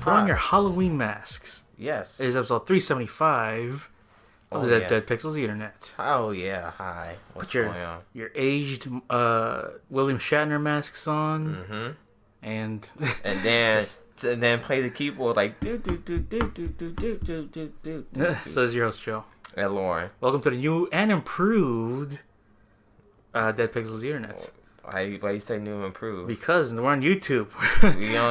Put on your Halloween masks. Yes. It is episode 375 of the Dead Pixels Internet. Oh, yeah. Hi. What's going on? Your aged William Shatner masks on. Mm-hmm. And then play the keyboard like do do do do do do do do do do. So this is your host, Joe. And Lauren. Welcome to the new and improved Dead Pixels Internet. Why you say new and improved? Because we're on YouTube.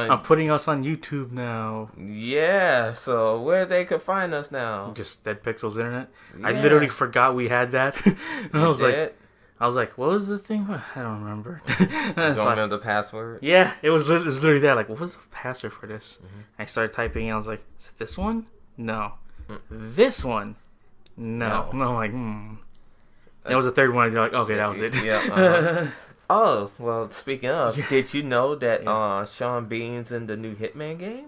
I'm putting us on YouTube now. Yeah, so where they could find us now? Just Dead Pixels Internet. Yeah. I literally forgot we had that. I was like, what was the thing? I don't remember. Don't remember the password? Yeah, it was literally that. Like, what was the password for this? Mm-hmm. I started typing and I was like, is it this one? No. This one? No. And I'm like, There was a third one and you're like, okay, that was it. Yeah. Oh, well, speaking of, did you know that Sean Bean's in the new Hitman game?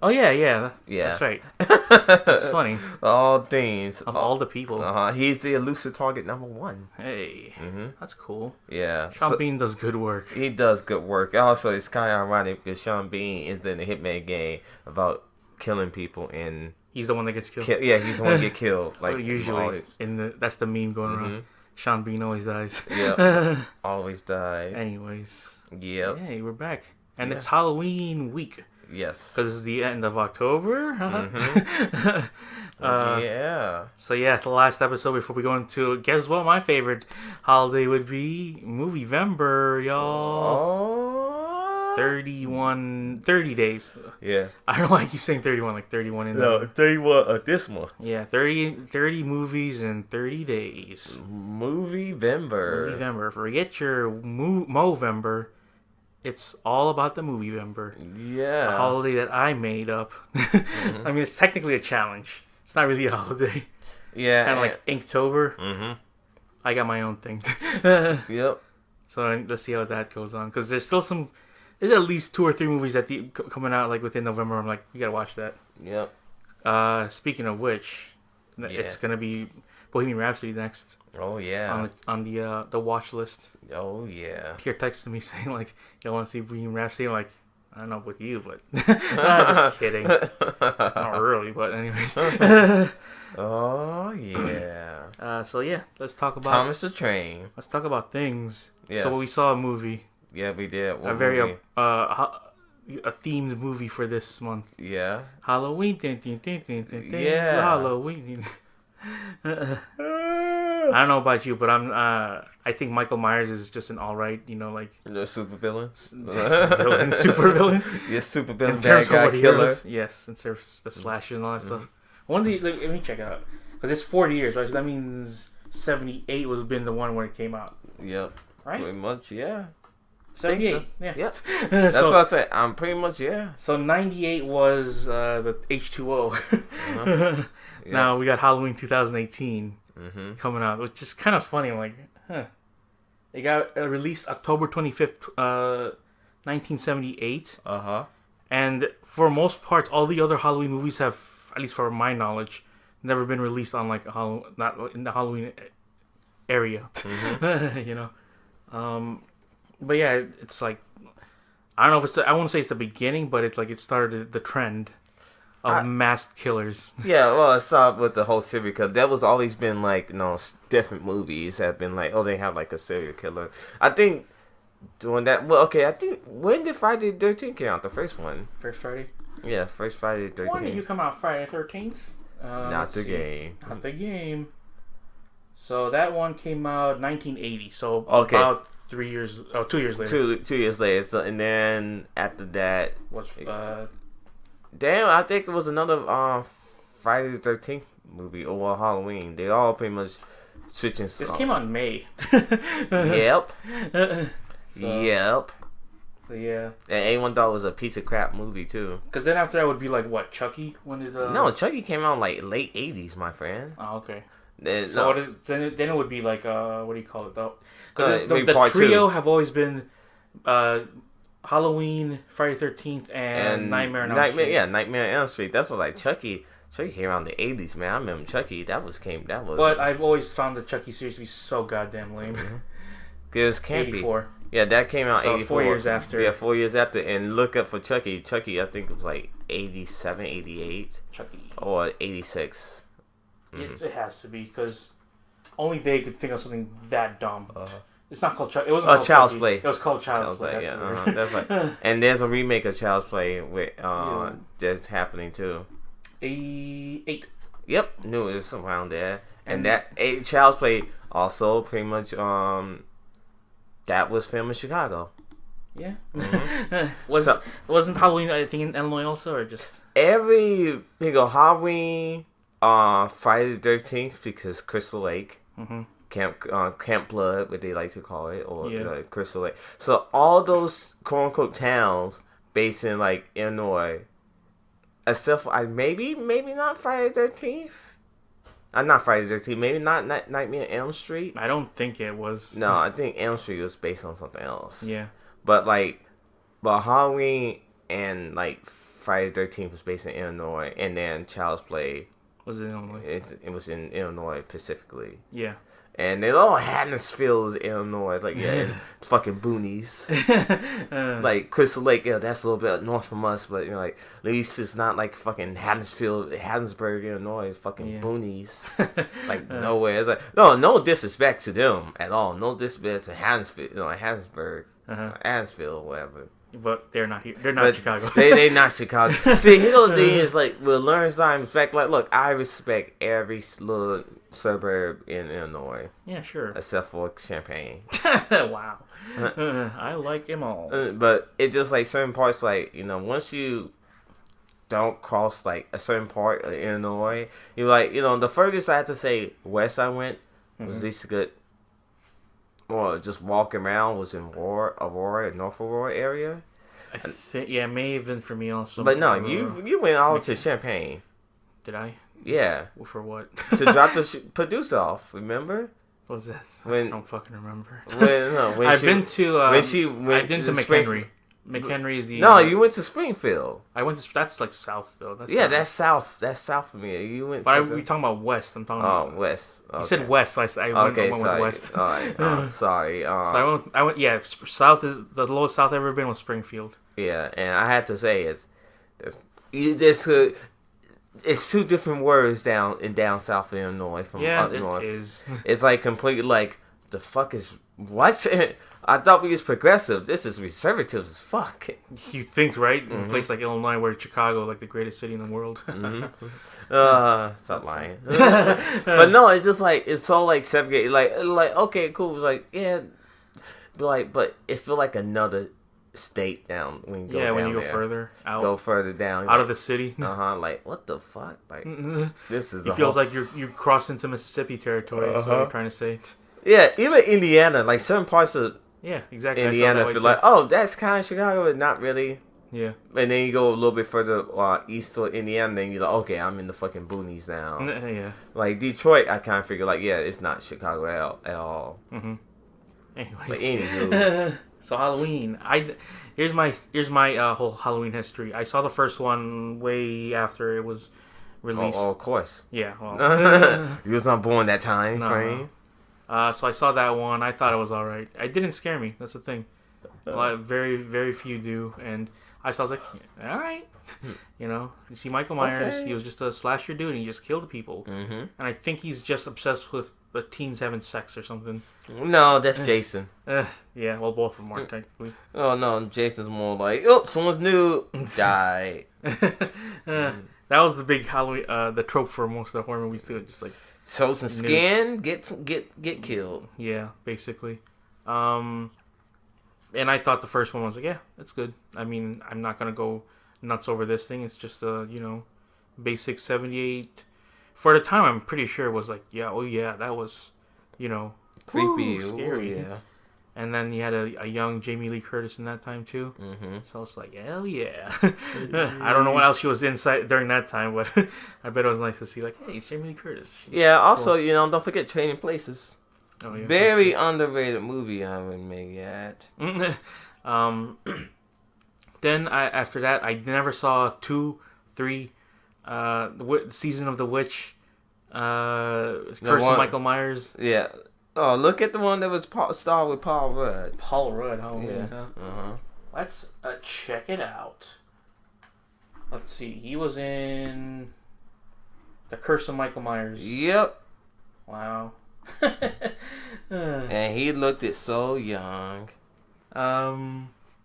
Oh, yeah. That's right. That's funny. All things. Of all the people. He's the elusive target number 1. Hey, that's cool. Yeah. Sean Bean does good work. He does good work. Also, it's kind of ironic because Sean Bean is in the Hitman game about killing people and... He's the one that gets killed. He's the one that gets killed. Like usually, that's the meme going around. Sean Bean always dies. Yep. Always dies. Anyways. Yep. Hey, we're back. And it's Halloween week. Yes. Because it's the end of October. Yeah. So the last episode before we go into, guess what my favorite holiday would be? Movie-vember, y'all. 30 days. Yeah. I don't know why I keep saying 31, like 31 in No, 31 this month. Yeah, 30 movies in 30 days. Movie-vember. Forget your Movember. It's all about the Movie-vember. Yeah. A holiday that I made up. I mean, it's technically a challenge. It's not really a holiday. Yeah. Kind of like Inktober. I got my own thing. Yep. So let's see how that goes on. Because there's still there's at least 2 or 3 movies that coming out like within November. I'm like, you gotta watch that. Yep. Speaking of which, it's gonna be Bohemian Rhapsody next. Oh yeah. On the watch list. Oh yeah. Pierre texted me saying like, "You want to see Bohemian Rhapsody?" I'm like, I don't know with you, but just kidding. Not really, but anyways. Oh yeah. So let's talk about Thomas the Train. Let's talk about things. Yes. So we saw a movie. Yeah, we did. A very a themed movie for this month. Yeah. Halloween. Yeah. Halloween. I don't know about you, but I think Michael Myers is just an alright, like the super villain. Super villain. Yes, super villain, bad guy killer. Yes, instead of the slashes and all that stuff. Let me check it out because it's 40 years, right? So that means 78 was been the one when it came out. Yep. Right. Pretty much, yeah. 78. So. Yeah. Yep. That's what I said. I'm pretty much So 98 was the H2O. Yep. Now we got Halloween 2018 coming out, which is kind of funny. I'm like, It got released October 25th, 1978. And for most parts, all the other Halloween movies have, at least for my knowledge, never been released on like not in the Halloween area. But yeah, it's like, I don't know if I won't say it's the beginning, but it's like it started the trend of masked killers. Yeah, well, it started with the whole series because that was always been like, different movies have been like, they have like a serial killer. I think doing that. Well, okay, I think when did Friday the 13th come out? The first one. First Friday. Yeah, first Friday the 13th. When did you come out? Friday the 13th. Not the game. Not the game. So that one came out 1980. So about 2 years later. 2 years later. So, and then after that, damn, I think it was another Friday the 13th movie or Halloween. They all pretty much switching. This came out in May. Yep. Yep. So yeah. And anyone thought it was a piece of crap movie too. Because then after that would be like what, Chucky? When did No, Chucky came out like late 80s, my friend. Oh, okay. Then it would be like what do you call it though? Because the two trio have always been Halloween, Friday 13th, and Nightmare on Elm Street. Yeah, Nightmare on Elm Street. That's what like Chucky came out in the 80s, man. I remember Chucky. That was. But I've always found the Chucky series to be so goddamn lame. It was campy. 84. Yeah, that came out so 84. 4 years after. Yeah, 4 years after. And look up for Chucky. Chucky, I think it was like 87, 88. Chucky. Or 86. It has to be, because only they could think of something that dumb. It's not called Chucky. It wasn't called Child's Chucky. Play. It was called Child's Play. Yeah, that's right. And there's a remake of Child's Play with that's happening too. 88. Yep, knew it was around there. And that Child's Play also pretty much that was filmed in Chicago. Yeah. Wasn't Halloween, I think, in Illinois also, or just every Halloween, Friday the 13th, because Crystal Lake, Camp Blood, what they like to call it, or Crystal Lake. So all those quote unquote towns based in like Illinois, except for maybe not Friday the 13th. Not Friday the 13th. Maybe not Nightmare on Elm Street. I don't think it was. No, I think Elm Street was based on something else. Yeah. But Halloween and like Friday the 13th was based in Illinois, and then Child's Play was in Illinois. It was in Illinois specifically. Yeah. And they Haddonfield is Illinois. It's like, it's fucking boonies. Like Crystal Lake, that's a little bit north from us, but like at least it's not like fucking Haddonsburg, Illinois. It's fucking boonies. Like nowhere. It's like no disrespect to them at all. No disrespect to Haddonsburg, Haddonsfield, whatever. But they're not here. They're not Chicago. they not Chicago. See, the thing is, like, we'll learn some respect. Like, look, I respect every little suburb in Illinois. Yeah, sure. Except for Champaign. Wow. I like them all. But it just, like, certain parts, like, once you don't cross, like, a certain part of Illinois, you're like, the furthest I had to say west I went was least good. Well, just walking around was in Aurora, North Aurora area. It may have been for me also. But no, you went all to Champaign. Did I? Yeah. For what? To drop the producer off. Remember? What was that? I don't fucking remember. I've been to. I've been to McHenry. McHenry is the. No, you went to Springfield. I went to. That's like south though. That's south. That's south of me. You went. But we talking about west. I'm talking about west. Okay. You said west. So I went with west. All right. Sorry. So I went. Yeah, south is the lowest south I've ever been was Springfield. Yeah, and I had to say it's two different words down south of Illinois from up north. It is. It's like completely like the fuck is what? I thought we was progressive. This is conservative as fuck. You think, right? In a place like Illinois, where Chicago, like the greatest city in the world. Stop lying. But no, it's just like it's so like segregated. Like okay, cool. It's like but it feel like another state down when you go down when you go there. further out, go further down out of the city. Like what the fuck? Like this is. It feels like you cross into Mississippi territory. Is what I'm trying to say. Yeah, even Indiana, like certain parts of exactly. Indiana feel like, oh, that's kind of Chicago, but not really. Yeah. And then you go a little bit further east to Indiana, and then you're like, okay, I'm in the fucking boonies now. Yeah. Like Detroit, I kind of figure like, it's not Chicago at all. Anyways. But anywho. So Halloween, here's my whole Halloween history. I saw the first one way after it was released. Oh, of course. Yeah. Well, you was not born that time frame. So I saw that one. I thought it was all right. It didn't scare me. That's the thing. Very, very few do. And I was like, all right. You see Michael Myers. Okay. He was just a slasher dude. And he just killed people. And I think he's just obsessed with teens having sex or something. No, that's Jason. Yeah, well, both of them are technically. Oh no, Jason's more like, someone's new. Die. That was the big Halloween, the trope for most of the horror movies too. Just like show some skin, get killed. Yeah, basically. And I thought the first one was like, that's good. I mean, I'm not gonna go nuts over this thing. It's just a basic 78. For the time, I'm pretty sure it was like, that was, creepy, scary. Yeah. And then you had a young Jamie Lee Curtis in that time too. So it's like, hell yeah. I don't know what else she was inside during that time, but I bet it was nice to see like, hey, it's Jamie Lee Curtis. She's also, cool. Don't forget Trading Places. Oh, yeah. Very underrated movie I haven't made yet. Then after that, I never saw 2, 3, Season of the Witch, Curse of Michael Myers. Yeah. Oh, look at the one that was starred with Paul Rudd. Paul Rudd, Halloween, Yeah. huh? Uh-huh. Let's check it out. Let's see. He was in The Curse of Michael Myers. Yep. Wow. And he looked it so young.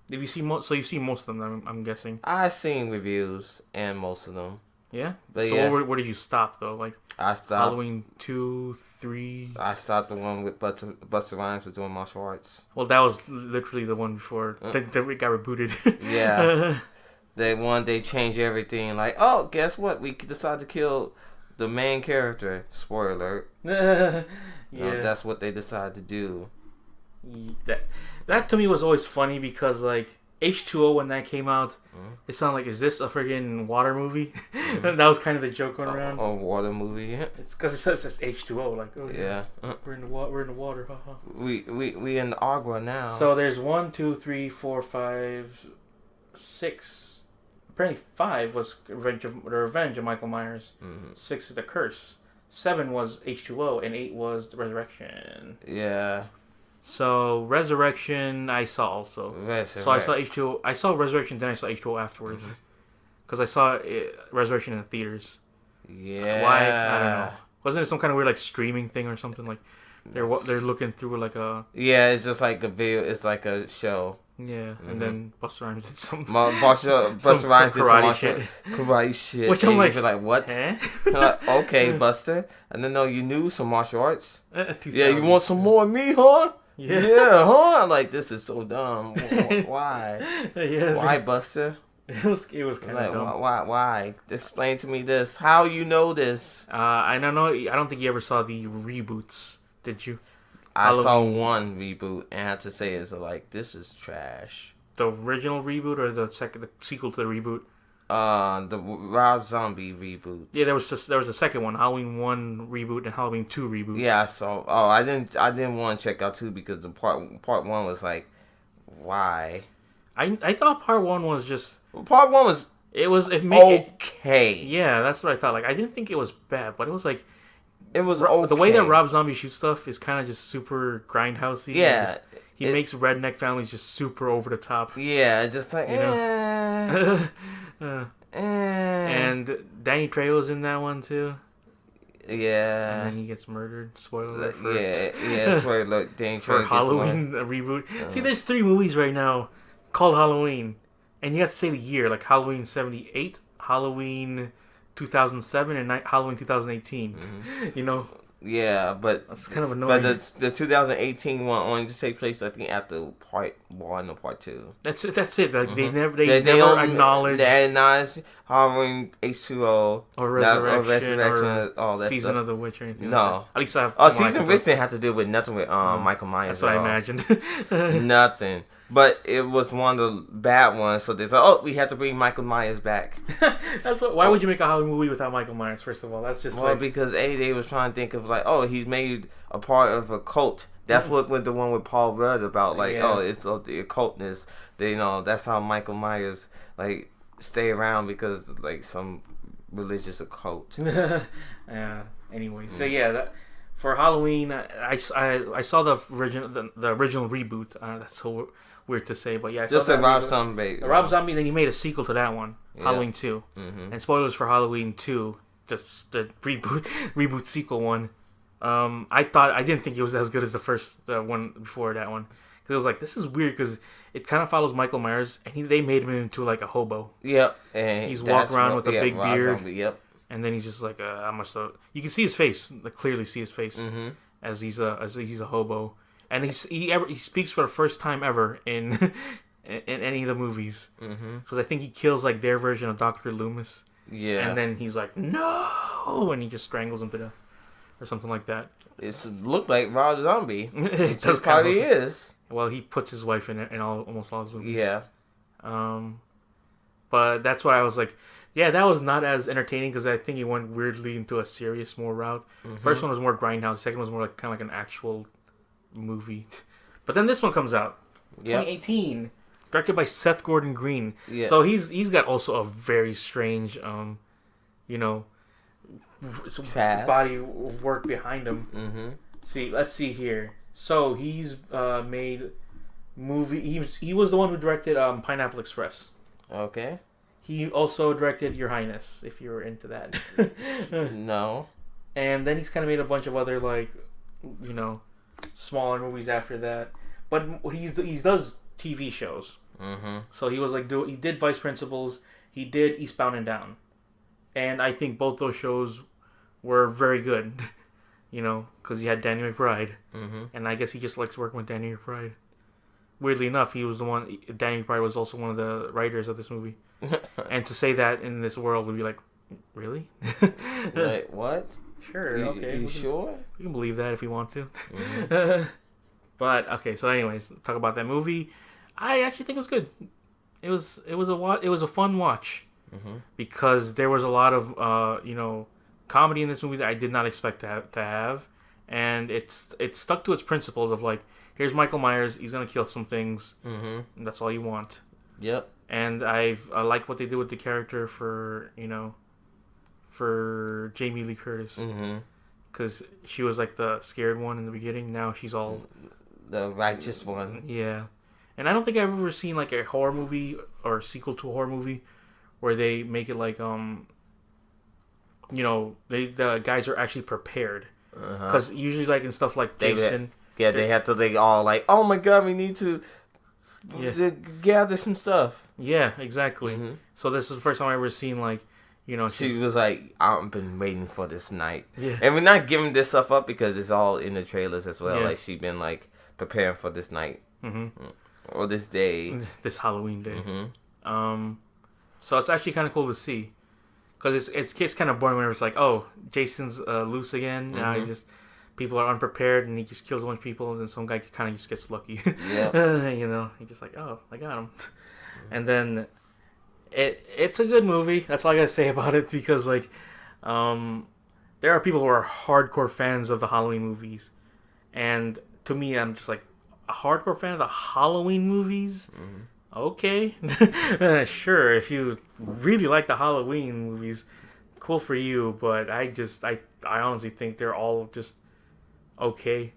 If you see so you've seen most of them, I'm guessing. I seen reviews and most of them. Yeah. But so yeah. where did you stop though? Like I stopped. Halloween 2, 3. I stopped the one with Busta Rhymes was doing martial arts. Well, that was literally the one before that it got rebooted. Yeah. They changed everything. Like, oh, guess what? We decided to kill the main character. Spoiler alert. Yeah. That's what they decided to do. That to me was always funny because like H2O when that came out, it sounded like, is this a friggin' water movie? That was kind of the joke going around. A water movie. Yeah. It's because it says H2O, like, oh yeah, we're in the water. Haha. We in the agua now. So there's 1, 2, 3, 4, 5, 6. Apparently 5 was the Revenge of Michael Myers. 6 is The Curse. 7 was H2O, and 8 was The Resurrection. Yeah. So Resurrection, I saw also. So I saw H2O. I saw Resurrection, then I saw H2O afterwards, because I saw Resurrection in the theaters. Yeah. Why? I don't know. Wasn't it some kind of weird like streaming thing or something? Like they're looking through like a. Yeah, it's just like a video. It's like a show. Yeah, and then Busta Rhymes did some. Busta Rhymes did some karate shit. Which I'm like, what? Eh? Like, okay, Buster. And then you knew some martial arts. 2000. Yeah, you want some more of me, huh? Yeah, huh? Like, this is so dumb. Why? Yeah, why, Buster? It was kind of dumb. Why? Explain to me this. How you know this? I don't know. I don't think you ever saw the reboots. Did you? I saw one reboot and I have to say it's like, this is trash. The original reboot or the sequel to the reboot? The Rob Zombie reboot. Yeah, there was a second one, Halloween 1 reboot and Halloween 2 reboot. Yeah, I saw. Oh, I didn't want to check out 2 because the part 1 was like, why? I thought part 1 was just. Part 1 was. It was okay. Yeah, that's what I thought. Like, I didn't think it was bad, but it was like. It was okay. The way that Rob Zombie shoots stuff is kind of just super grindhousey. Yeah. He makes redneck families just super over the top. Yeah, just like, you know. And Danny Trejo's in that one too. Yeah. And then he gets murdered. Spoiler alert. Yeah. Spoiler alert. Danny Trejo for Halloween reboot. See, there's 3 movies right now called Halloween, and you have to say the year, like Halloween 78, Halloween 2007, and Halloween 2018. You know. Yeah, but that's kind of annoying. But the 2018 one only just take place, I think, after part 1 or part 2. That's it. Like they never acknowledge Halloween H2O or Resurrection or all that Season stuff. of the Witch or anything. No, like that. At least I have. Season of the Witch didn't have to do with nothing with Michael Myers. That's what I imagined. Nothing. But it was one of the bad ones, so they said, "Oh, we have to bring Michael Myers back." That's what. Why would you make a Halloween movie without Michael Myers? First of all, that's just because they was trying to think of like, oh, he's made a part of a cult. That's what the one with Paul Rudd about, like, it's the occultness. That's how Michael Myers like stay around because like some religious occult. Yeah. Anyway, so that. For Halloween, I saw the original reboot. That's so weird to say, but yeah, I just saw the Rob Zombie. Rob Zombie. Then he made a sequel to that one, Halloween 2. And spoilers for Halloween 2, the reboot sequel one. I didn't think it was as good as the first one before that one, because it was like, this is weird because it kind of follows Michael Myers, and they made him into like a hobo. Yep, and he's walking around with a big Rob beard. Zombie, yep. And then he's just like, how much the... You can see his face, like clearly see his face, as he's a hobo, and he speaks for the first time ever in any of the movies, because I think he kills like their version of Dr. Loomis. Yeah. And then he's like, no, and he just strangles him to death, or something like that. It looked like Rob Zombie. It just probably is. Well, he puts his wife in it in almost all his movies. Yeah. But that's why I was like. Yeah, that was not as entertaining because I think it went weirdly into a serious more route. First one was more grindhouse. Second one was more like kind of like an actual movie. But then this one comes out, 2018, directed by Seth Gordon Green. Yeah. So he's got also a very strange, body of work behind him. let's see here. So he's made movie. He was the one who directed Pineapple Express. Okay. He also directed Your Highness, if you were into that. No. And then he's kind of made a bunch of other smaller movies after that. But he does TV shows. Mm-hmm. So he was he did Vice Principals. He did Eastbound and Down, and I think both those shows were very good. Because he had Danny McBride, and I guess he just likes working with Danny McBride. Weirdly enough, he was the one. Danny McBride was also one of the writers of this movie, and to say that in this world would be like, really? Like what? Sure. Okay. You sure? We can believe that if we want to. Mm-hmm. But okay. So, anyways, talk about that movie. I actually think it was good. It was a fun watch because there was a lot of comedy in this movie that I did not expect to have, and it stuck to its principles of like, here's Michael Myers, he's gonna kill some things, and that's all you want. Yep. And I like what they did with the character for Jamie Lee Curtis, because she was like the scared one in the beginning. Now she's all the righteous one. Yeah, and I don't think I've ever seen like a horror movie or a sequel to a horror movie where they make it like the guys are actually prepared, because usually like in stuff like Jason, they have to they all like, oh my god, we need to gather some stuff. Yeah, exactly. So this is the first time I ever seen like, she was like, I've been waiting for this night. Yeah. And we're not giving this stuff up because it's all in the trailers as well. Yeah. Like she been like preparing for this night or this day, this Halloween day. So it's actually kind of cool to see. Because it's kind of boring whenever it's like, oh, Jason's loose again. Now he's just, people are unprepared and he just kills a bunch of people, and then some guy kind of just gets lucky. Yeah. He's just like, oh, I got him. And then it's a good movie. That's all I gotta say about it, because like, there are people who are hardcore fans of the Halloween movies, and to me, I'm just like, a hardcore fan of the Halloween movies. Okay, sure. If you really like the Halloween movies, cool for you. But I honestly think they're all just okay.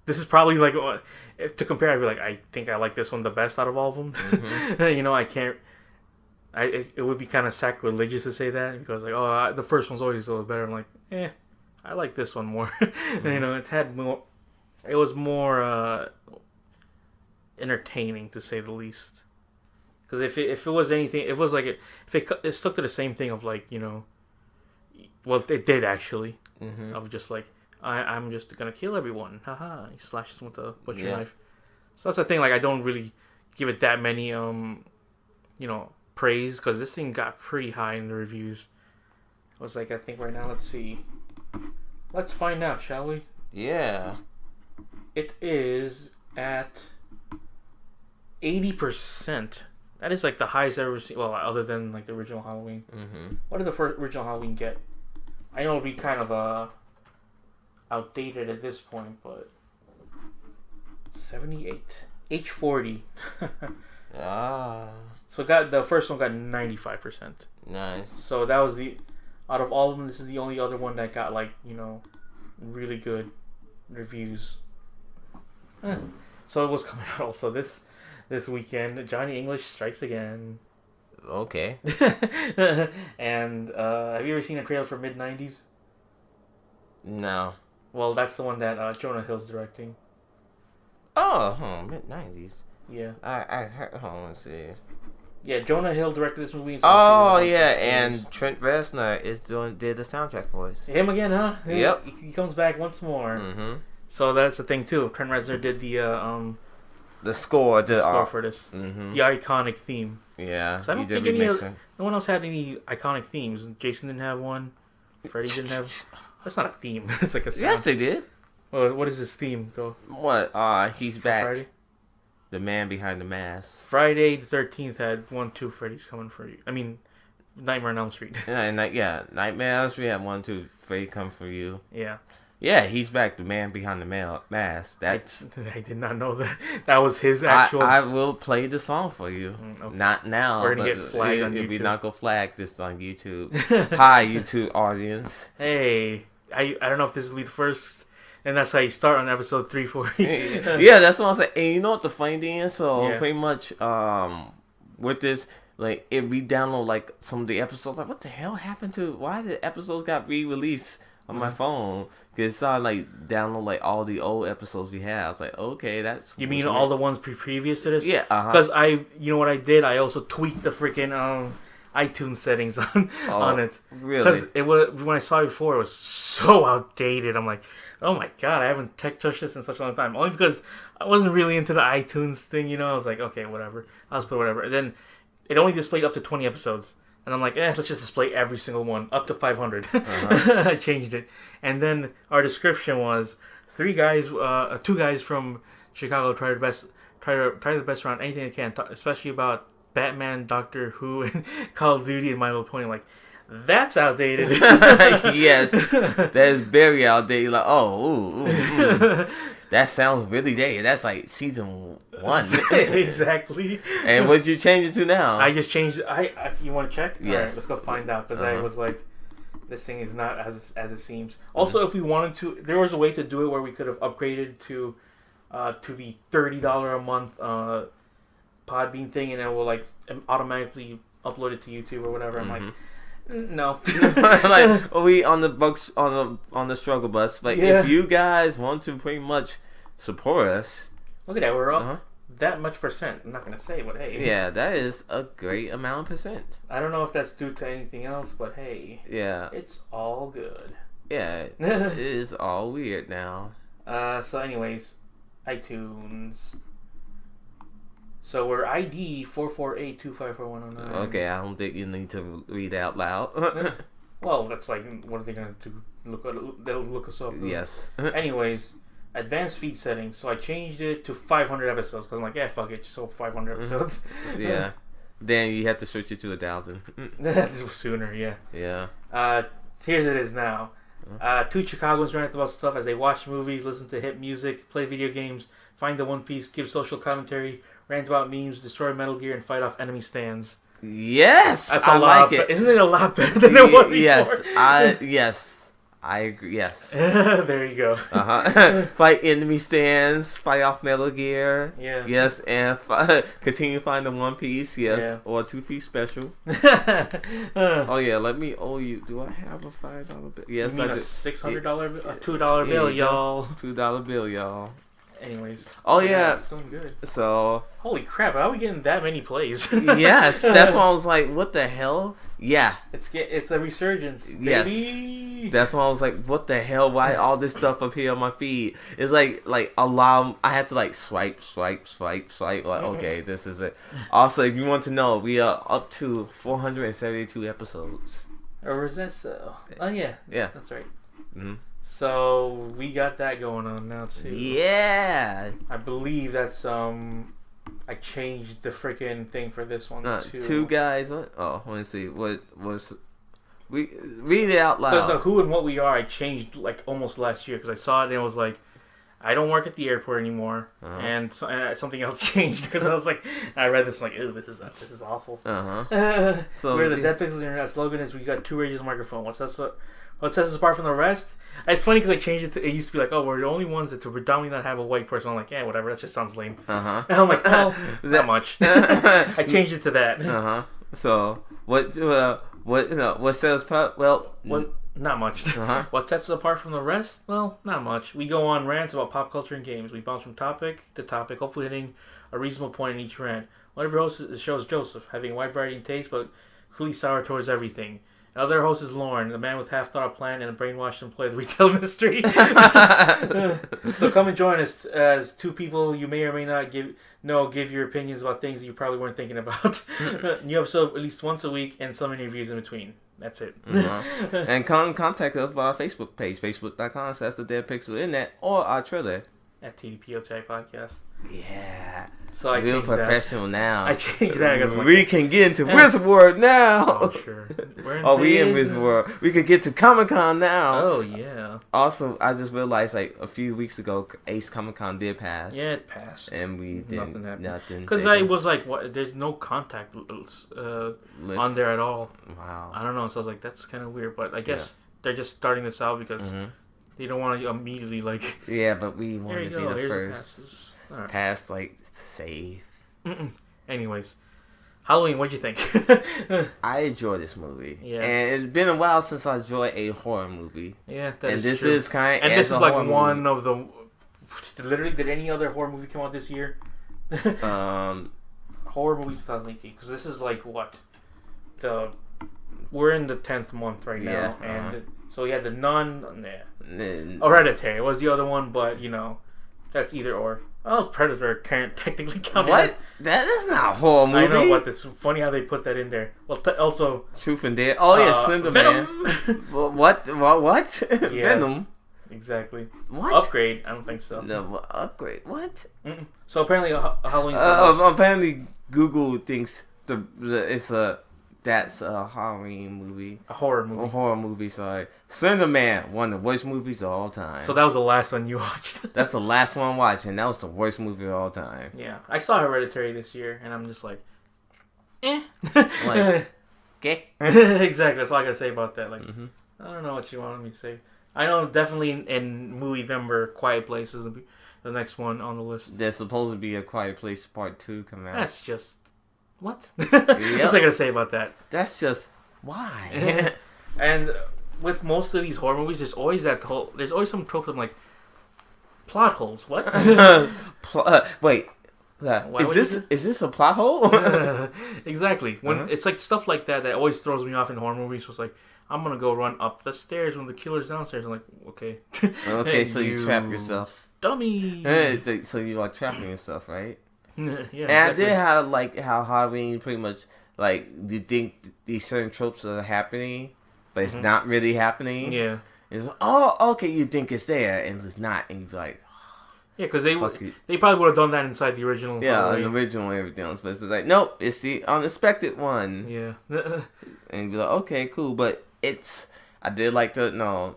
This is probably like, if to compare, I'd be like, I think I like this one the best out of all of them. I can't. It would be kind of sacrilegious to say that, because like, oh, the first one's always a little better. I'm like, I like this one more. It had more. It was more entertaining, to say the least. Because if it was anything, it was like if it stuck to the same thing of like, well, it did actually, of just like, I'm just gonna kill everyone, haha. He slashes him with a butcher knife. So that's the thing. Like, I don't really give it that many praise, because this thing got pretty high in the reviews. I was like, I think right now, let's find out, shall we? Yeah. It is at 80%. That is like the highest I've ever seen. Well, other than like the original Halloween. What did the first original Halloween get? I know it'd be kind of outdated at this point, but 78, H40. So the first one got 95%. Nice. So that was out of all of them, this is the only other one that got like really good reviews. So it was coming out also this weekend. Johnny English Strikes Again. Okay. And have you ever seen a trailer for Mid-90s? No. Well, that's the one that Jonah Hill's directing. Oh, Mid-90s. Yeah. I heard. Let's see. Yeah, Jonah Hill directed this movie. Oh yeah, and Trent Reznor did the soundtrack for us. Him again, huh? Yep. He comes back once more. So that's the thing too. Trent Reznor did the score for this. The iconic theme. Yeah. So I don't think no one else had any iconic themes. Jason didn't have one. Freddy didn't have. That's not a theme. It's like a sound. Yes, they did. Well, what is his theme? Go. What? He's back. Friday? The man behind the mask. Friday the 13th had 1, 2 Freddy's coming for you. I mean, Nightmare on Elm Street. Nightmare on Elm Street had 1, 2 Freddy come for you. Yeah. Yeah, he's back. The man behind the mask. That's. I did not know that. That was his actual. I will play the song for you. Okay. Not now. We're gonna get flagged on YouTube. We're not gonna flag this on YouTube. Hi, YouTube audience. Hey, I don't know if this will be the first And that's how you start on episode 340. Yeah, that's what I'm saying. And you know what the funny thing is? So pretty much with this, like, if we download like some of the episodes, like, what the hell happened to why the episodes got re-released on my phone? Because it's on like download like all the old episodes we have. I was like, okay, that's you mean all the ones previous to this? Yeah, because you know what I did? I also tweaked the freaking iTunes settings on it. Really? Because it was, when I saw it before, it was so outdated. I'm like, oh my god, I haven't touched this in such a long time. Only because I wasn't really into the iTunes thing, you know. I was like, okay, whatever. I'll just put whatever. And then it only displayed up to 20 episodes. And I'm like, let's just display every single one up to 500. I changed it. And then our description was two guys from Chicago try the best around anything they can, especially about Batman, Doctor Who, and Call of Duty, and My Little Pony. Like, that's outdated. Yes, that is very outdated. Like, that sounds really dated. That's like season 1. Exactly. And what did you change it to now? I just changed it. You want to check? Yes. All right, let's go find out, because I was like, this thing is not as it seems. Also, if we wanted to, there was a way to do it where we could have upgraded to the $30 a month Podbean thing, and it will like automatically upload it to YouTube or whatever. I'm like, no. Like, we on the struggle bus. Like, if you guys want to pretty much support us, look at that, we're up that much percent. I'm not gonna say, but hey, yeah, that is a great amount of percent. I don't know if that's due to anything else, but hey, yeah, it's all good. Yeah, it is all weird now. So anyways, iTunes. So we're ID 448-254-109. Okay, I don't think you need to read out loud. Well, that's like, what are they gonna do? They'll look us up. Yes. Anyways, advanced feed settings. So I changed it to 500 episodes because I'm like, fuck it, just so 500 episodes. Yeah. Then you have to switch it to 1,000. Sooner, yeah. Yeah. Here's it is now. Two Chicagoans rant about stuff as they watch movies, listen to hip music, play video games, find the One Piece, give social commentary, rant about memes, destroy Metal Gear, and fight off enemy stands. Yes, that's I like it. Isn't it a lot better than it was before? Yes, I agree. Yes. There you go. Fight enemy stands, fight off Metal Gear. Yeah. Yes, and continue to find the One Piece. Yes, or 2-piece special. Oh yeah, let me owe you. Do I have a $5 bill? Yes, you mean I a do. $600 bill, a $2 bill, y'all. $2 bill, y'all. Anyways. Oh yeah, it's doing good. So. Holy crap! How are we getting that many plays? Yes, that's why I was like, "What the hell?" Yeah, it's a resurgence. Yes, baby. That's why I was like, "What the hell? Why all this stuff up here on my feed?" It's like alarm. I had to like swipe. Like, okay, this is it. Also, if you want to know, we are up to 472 episodes. Or is that so? Oh yeah, that's right. Mm-hmm. So we got that going on now too. Yeah. I believe that's I changed the freaking thing for this one too. Two guys. What? Oh, let me see. What was? We read it out loud. Because the Who and What We Are, I changed like almost last year because I saw it and it was like, I don't work at the airport anymore, and something else changed because I was like, I read this like, ew, this is awful. So where the Dead Pixels Internet slogan is, we got two radios microphone. What sets us apart from the rest? It's funny because I changed it to, it used to be like, oh, we're the only ones that predominantly not have a white person. I'm like, yeah, whatever, that just sounds lame. And I'm like, well, not much. I changed it to that. So what sets us apart? Well, not much. What sets us apart from the rest? Well, not much. We go on rants about pop culture and games. We bounce from topic to topic, hopefully hitting a reasonable point in each rant. One of our hosts is the show's Joseph, having a wide variety in taste, but clearly sour towards everything. Another host is Lauren, the man with half-thought of plan and a brainwashed employee of the retail industry. So come and join us as two people you may or may not give your opinions about things that you probably weren't thinking about. New episode at least once a week and some interviews in between. That's it. And contact us via our Facebook page, facebook.com/TheDeadPixelInternet, or our Twitter at TDPOTI podcast. Yeah. So I real changed professional that. now. I changed that because we can get into Wizard World now. Oh sure. We in Wizard World. We could get to Comic-Con now. Oh yeah. Also, I just realized like a few weeks ago, Ace Comic-Con did pass. Yeah, it passed. And we didn't. Nothing. Because I was like, what? There's no contact on there at all. Wow. I don't know. So I was like, that's kind of weird. But I guess they're just starting this out because They don't want to immediately like. Yeah, but we There want you to be go. the Here's the first. passes. All right. Pass, like, safe. Anyways, Halloween. What'd you think? I enjoy this movie. Yeah. And it's been a while since I enjoyed a horror movie. Yeah, and this is kind of. And this is like one of the. Literally, did any other horror movie come out this year? Horror movies 2018, because this is like what we're in the 10th month right now, and so we had the Nun, Hereditary was the other one, but you know that's either or. Oh, Predator can't technically count. What? That's not a horror movie. I know, but it's funny how they put that in there. Well, also Truth and Dare. Oh yeah, Slender Man. What? Yeah. Venom. Exactly. What? Upgrade? I don't think so. No, Upgrade. What? So apparently, Halloween. Apparently, Google thinks that's a Halloween movie. A horror movie. A horror movie. Sorry. Slender Man, one of the worst movies of all time. So that was the last one you watched. That's the last one I watched, and that was the worst movie of all time. Yeah, I saw Hereditary this year, and I'm just like, Like, okay. Exactly. That's all I gotta say about that. Like, I don't know what you wanted me to say. I know definitely in Movie-vember, Quiet Place is the next one on the list. There's supposed to be a Quiet Place Part 2 coming out. That's just what? Yep. What's I gotta say about that? That's just why. And with most of these horror movies, there's always some trope of like plot holes. What? Wait. Is this a plot hole? Exactly. When it's like stuff like that always throws me off in horror movies. So it's like, I'm gonna go run up the stairs when the killer's downstairs. I'm like, okay. Okay, so you trap yourself. Dummy. So you like trapping yourself, right? Yeah. And Exactly. I did have like how Halloween pretty much like you think these certain tropes are happening, but it's not really happening. Yeah. It's okay, you think it's there and it's not, and you be like. Yeah, because they probably would have done that inside the original. Yeah, the original and everything else, but it's like nope, it's the unexpected one. Yeah. And be like, okay, cool, but I did like the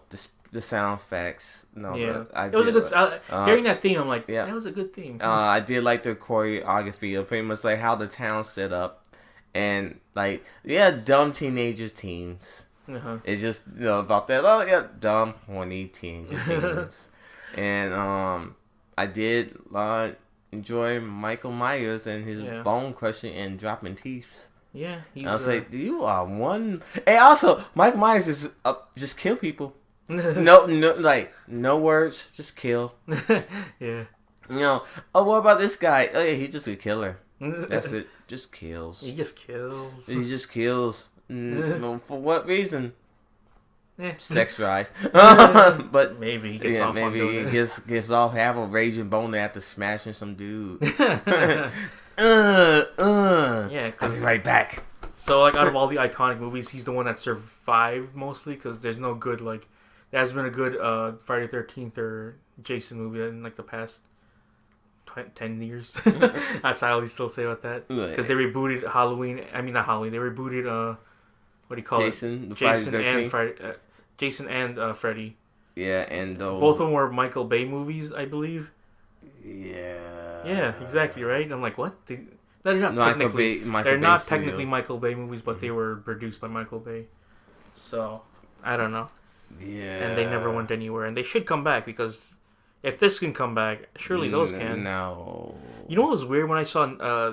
sound effects. It was a good. Hearing that theme, I'm like, that was a good theme. I did like the choreography of pretty much like how the town set up, and like dumb teenagers teens. It's just about that. Dumb horny teenager teens, and I did enjoy Michael Myers and his bone crushing and dropping teeth. Yeah, I was like, you are one. And also, Michael Myers just kill people. No, like no words, just kill. Yeah. What about this guy? Oh yeah, he's just a killer. That's it. Just kills. He just kills. He just kills. For what reason? Sex drive. But maybe he gets off on doing it. He gets off, have a raging boner after smashing some dude. Yeah, I'll be right back. So like out of all the iconic movies, he's the one that survived mostly because there's no good like there hasn't been a good Friday 13th or Jason movie in like the past 10 years. That's how I still say about that because they rebooted Halloween. I mean not Halloween. They rebooted what do you call Jason, it? Jason and Friday. Jason and Freddy. Yeah, and those both of them were Michael Bay movies, I believe. Yeah. Yeah, exactly right. I'm like, what? They're not technically Michael Bay movies, but they were produced by Michael Bay. So I don't know. Yeah. And they never went anywhere, and they should come back because if this can come back, surely those can. No. You know what was weird when I saw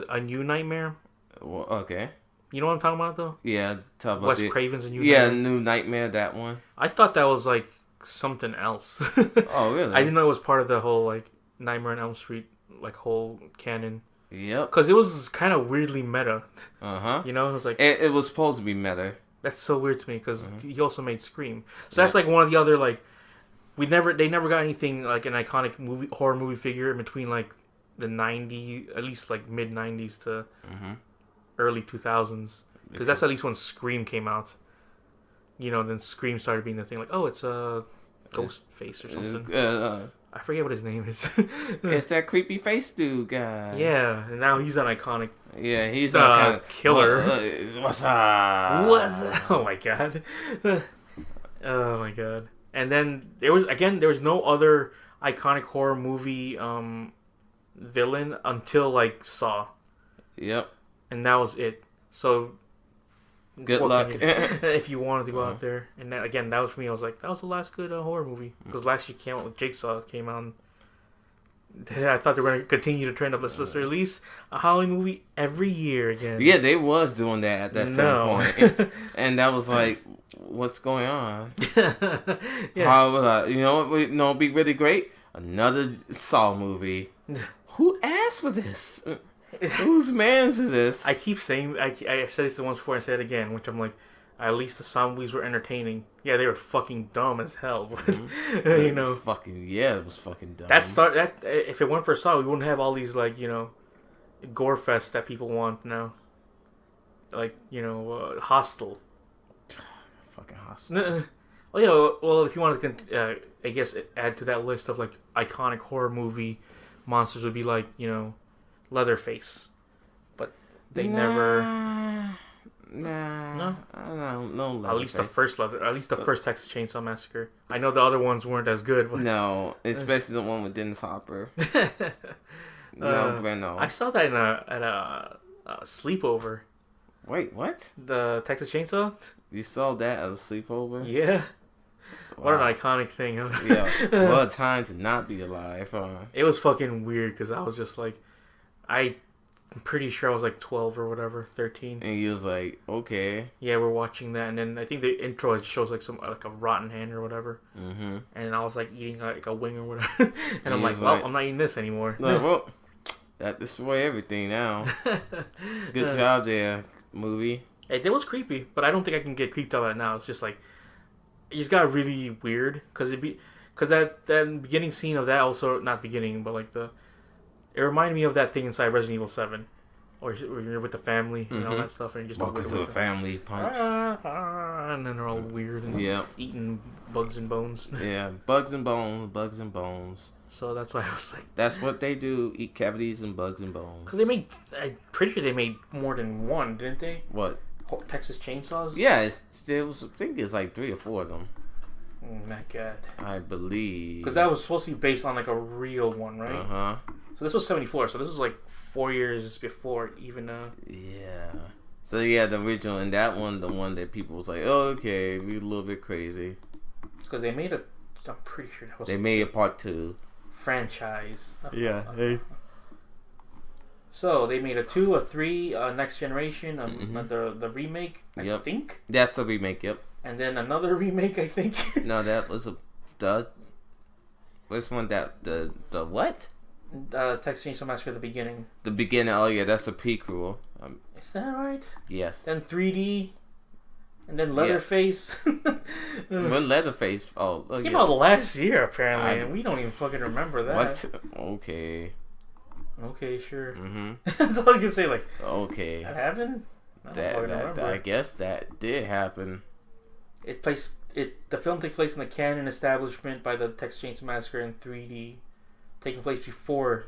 A New Nightmare? Well, okay. You know what I'm talking about though? Yeah, talk about Wes Craven's A New Nightmare. Yeah, New Nightmare, that one. I thought that was like something else. Oh really? I didn't know it was part of the whole like Nightmare on Elm Street like whole canon. Yep. Because it was kind of weirdly meta. You know, it was like it was supposed to be meta. That's so weird to me because he also made Scream. So that's like one of the other like they never got anything like an iconic horror movie figure in between like the 90s, at least like mid 90s to early 2000s. Because that's at least when Scream came out. You know, then Scream started being the thing like, oh, it's a ghost face or something. I forget what his name is. It's that creepy face dude guy. Yeah, and now he's an iconic. Yeah, he's a killer. What's up? Oh my god. Oh my god. And then there was no other iconic horror movie villain until like Saw. Yep. And that was it. So Good luck. If you wanted to go out there. And that, again, that was for me. I was like, that was the last good horror movie. Because last year came out with Jigsaw. Came out. I thought they were going to continue to trend up. Let's release a Halloween movie every year again. Yeah, they was doing that at that certain point. And that was like, what's going on? Yeah. How was I, you know what would be really great? Another Saw movie. Who asked for this? Whose man's is this? I keep saying, I said this once before and said it again, which I'm like, at least the Saw movies were entertaining. Yeah, they were fucking dumb as hell. But, you know. Fucking, yeah, it was fucking dumb. If it weren't for Saw, we wouldn't have all these, like, you know, gore fests that people want now. Like, you know, Hostel. Fucking Hostel. Oh, yeah, well, if you wanted to, I guess, add to that list of, like, iconic horror movie monsters would be, like, you know, Leatherface. But they never... Nah. No? I don't know. No, at least the first Texas Chainsaw Massacre. I know the other ones weren't as good. But... No, especially the one with Dennis Hopper. No, Breno. I saw that at a sleepover. Wait, what? The Texas Chainsaw? You saw that at a sleepover? Yeah. Wow. What an iconic thing, huh? Yeah. What a time to not be alive, huh? It was fucking weird because I was just like, I'm pretty sure I was like 12 or whatever, 13. And he was like, okay. Yeah, we're watching that, and then I think the intro shows like a rotten hand or whatever. Mm-hmm. And I was like eating like a wing or whatever, and I'm like, well, I'm not eating this anymore. Like, well, that destroy everything now. Good job there, movie. It was creepy, but I don't think I can get creeped out by it now. It's just like, it just got really weird because that beginning scene of that also, not beginning, but like it reminded me of that thing inside Resident Evil 7, or you're with the family and all that stuff, and you just welcome to a family punch, and then they're all weird and eating bugs and bones. Yeah, bugs and bones. So that's why I was like, that's what they do: eat cavities and bugs and bones. Because I'm pretty sure they made more than one, didn't they? What? Texas Chainsaws? Yeah, I think it's like 3 or 4 of them. Oh my god. I believe. Because that was supposed to be based on like a real one, right? Uh-huh. So this was 74, so this was like 4 years before even. Yeah. So yeah, the original, and that one, the one that people was like, oh, okay, we a little bit crazy. Because they made I'm pretty sure that was. They made a part 2. Franchise. Yeah. So they made a 2, a 3, Next Generation, the remake, I think. That's the remake. Yep. And then another remake, I think. No, that was which one? The what? Texas Chainsaw Massacre, the beginning. The beginning. Oh yeah, that's the prequel. Is that right? Yes. Then 3D, and then Leatherface. When Leatherface? Oh, it came out last year apparently, and we don't even fucking remember that. What? Okay. Okay, sure. Mm-hmm. That's all I can say. Like, okay, that happened. I guess that did happen. The film takes place in the canon establishment by the Texas Chainsaw Massacre in 3D, taking place before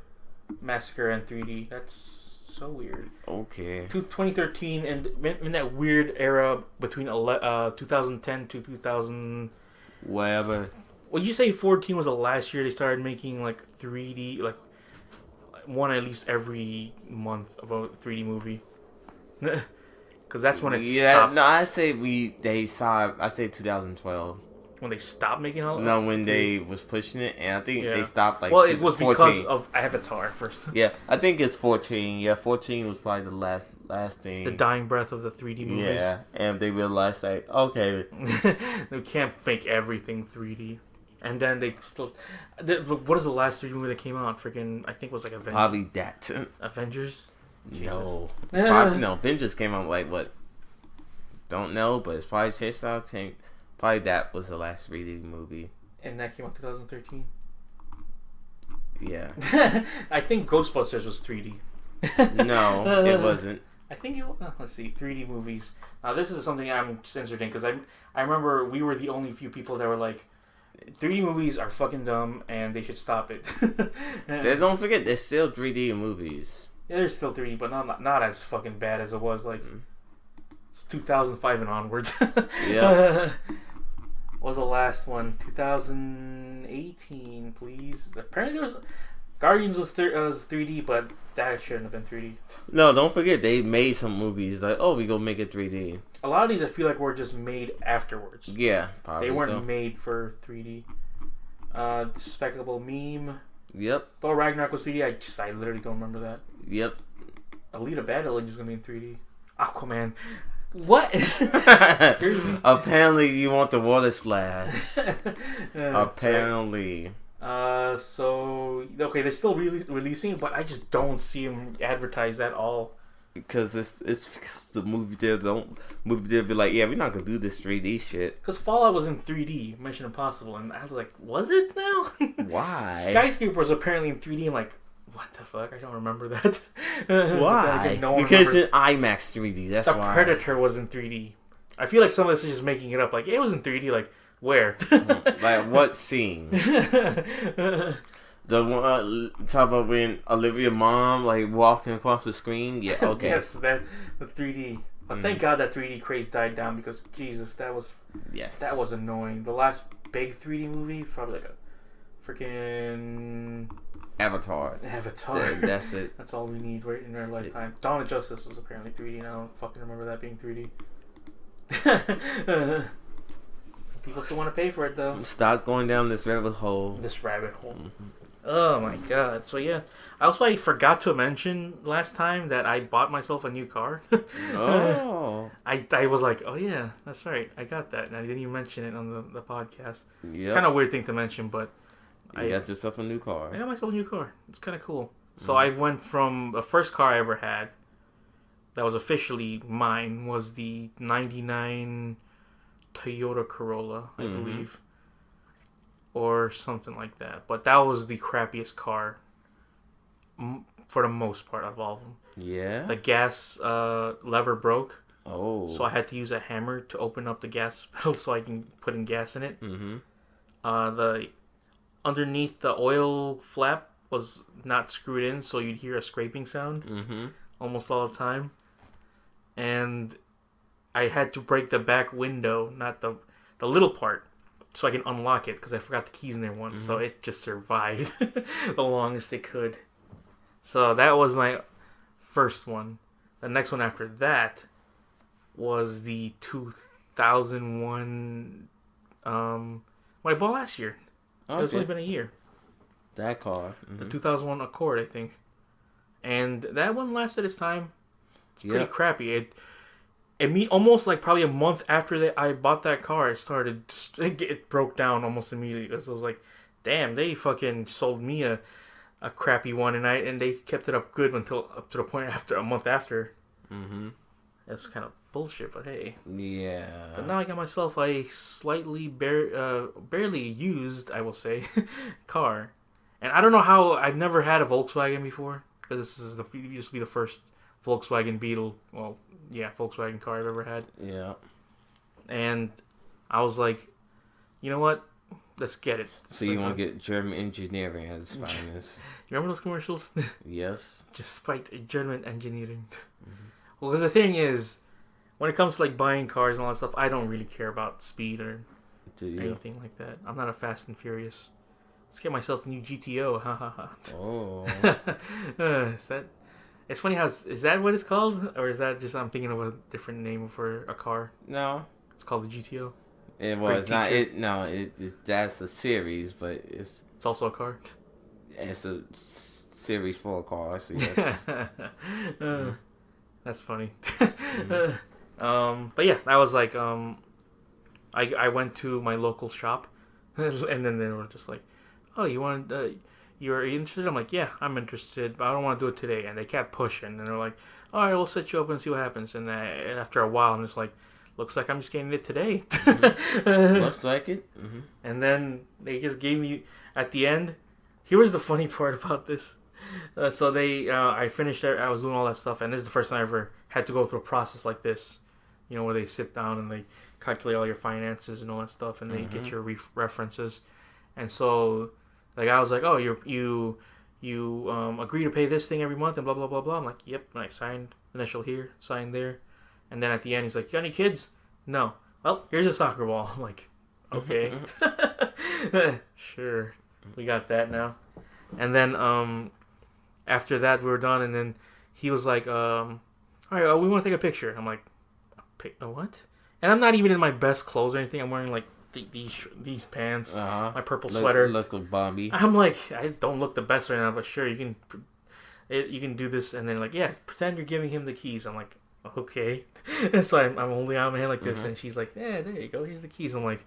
Massacre in 3D. That's so weird. Okay. 2013, and in that weird era between 2010 to 2000. Whatever. Would you say 14 was the last year they started making like 3D, like one at least every month of a 3D movie? Because that's when it stopped. No, I say they saw. I say 2012. When they stopped making Halloween? No, when they was pushing it, and I think they stopped like. Well, it was 14. because of Avatar first. Yeah, I think it's 14. Yeah, 14 was probably the last thing. The dying breath of the 3D movies. Yeah, and they realized like, okay, we can't make everything 3D. And then they still. What is the last 3D movie that came out? Freaking, I think it was like Avengers. Probably that. Avengers. No. Probably, no, Avengers came out like what? Don't know, but it's probably Chase Out. Probably that was the last 3D movie. And that came out 2013. Yeah. I think Ghostbusters was 3D. No, it wasn't. I think it. Let's see, 3D movies. Now this is something I'm censored in because I remember we were the only few people that were like, 3D movies are fucking dumb and they should stop it. Don't forget, there's still 3D movies. Yeah, there's still 3D, but not as fucking bad as it was like 2005 and onwards. Yeah. What was the last one? 2018, please. Apparently there was. Guardians was 3D, but that shouldn't have been 3D. No, don't forget they made some movies like, oh, we gonna make it 3D. A lot of these I feel like were just made afterwards. Yeah, probably. They weren't made for 3D. Despicable Meme. Yep. Thor Ragnarok was 3D. I literally don't remember that. Yep. Alita Battle Angel is gonna be in 3D. Aquaman. What? Apparently, you want the water splash. Apparently. So okay, they're still releasing, but I just don't see them advertised at all. Because it's the movie there be like, yeah, we're not gonna do this 3D shit. Because Fallout was in 3D, Mission Impossible, and I was like, was it now? Why? Skyscraper was apparently in 3D. I'm like, what the fuck? I don't remember that. Why? Because in IMAX 3D. That's why. The Predator was in 3D. I feel like some of this is just making it up. Like it was in 3D. Like where? Like what scene? The one talk about when Olivia mom like walking across the screen. Yeah, okay. Yes, the 3D. But thank God that 3D craze died down because Jesus, that was annoying. The last big 3D movie, probably like a freaking Avatar. That's it. That's all we need right in our lifetime. Dawn of Justice was apparently 3D. And I don't fucking remember that being 3D. People still want to pay for it though. Stop going down this rabbit hole. Mm-hmm. Oh my god. So yeah. I forgot to mention last time that I bought myself a new car. Oh. I was like, oh yeah, that's right. I got that. And I didn't even mention it on the podcast. Yep. It's kind of a weird thing to mention, but you got yourself a new car. I got myself a new car. It's kind of cool. So I went from the first car I ever had that was officially mine was the 99 Toyota Corolla, I believe. Or something like that. But that was the crappiest car for the most part of all of them. Yeah? The gas lever broke. Oh. So I had to use a hammer to open up the gas pedal so I can put in gas in it. Mm-hmm. The underneath the oil flap was not screwed in, so you'd hear a scraping sound almost all the time. And I had to break the back window, not the little part, so I can unlock it because I forgot the keys in there once. So it just survived the longest it could. So that was my first one. The next one after that was the 2001 what I bought last year. Okay. It's only been a year. That car. The 2001 Accord, I think. And that one lasted its time. It's pretty crappy. Almost like probably a month after that I bought that car, it broke down almost immediately because I was like, damn, they fucking sold me a crappy one and they kept it up good until up to the point after a month after. That's kind of bullshit, but hey. Yeah. But now I got myself a slightly barely used, I will say, car. And I don't know how I've never had a Volkswagen before because this is used to be the first Volkswagen Beetle. Well, yeah, Volkswagen car I've ever had. Yeah. And I was like, you know what? Let's get it. So you want to get German engineering at its finest. You remember those commercials? Yes. Despite German engineering. Well, because the thing is, when it comes to like buying cars and all that stuff, I don't really care about speed or anything like that. I'm not a Fast and Furious. Let's get myself a new GTO. Ha ha ha. Oh. It's funny how is that what it's called, or is that just I'm thinking of a different name for a car? No, it's called the GTO. It's not. That's a series, but it's also a car. It's a series for a car. So yes. That's funny. But yeah, I was like, I went to my local shop, and then they were just like, oh, you're interested? I'm like, yeah, I'm interested, but I don't want to do it today. And they kept pushing, and they're like, all right, we'll set you up and see what happens. And after a while, I'm just like, looks like I'm just getting it today. Looks like it. And then they just gave me, at the end, here was the funny part about this. So I finished it, I was doing all that stuff, and this is the first time I ever had to go through a process like this, where they sit down and they calculate all your finances and all that stuff, and they get your references. And so the guy was like, oh, you agree to pay this thing every month and blah, blah, blah, blah. I'm like, yep. And I signed, initial here, signed there. And then at the end, he's like, you got any kids? No. Well, here's a soccer ball. I'm like, okay. Sure. We got that now. And then after that we were done, and then he was like, all right, we want to take a picture. I'm like, a what? And I'm not even in my best clothes or anything. I'm wearing like these pants, my purple sweater. Look Bobby. I'm like, I don't look the best right now, but sure, you can do this. And then like, yeah, pretend you're giving him the keys. I'm like, okay. And so I'm holding out my hand like this, and she's like, yeah, there you go. Here's the keys. I'm like,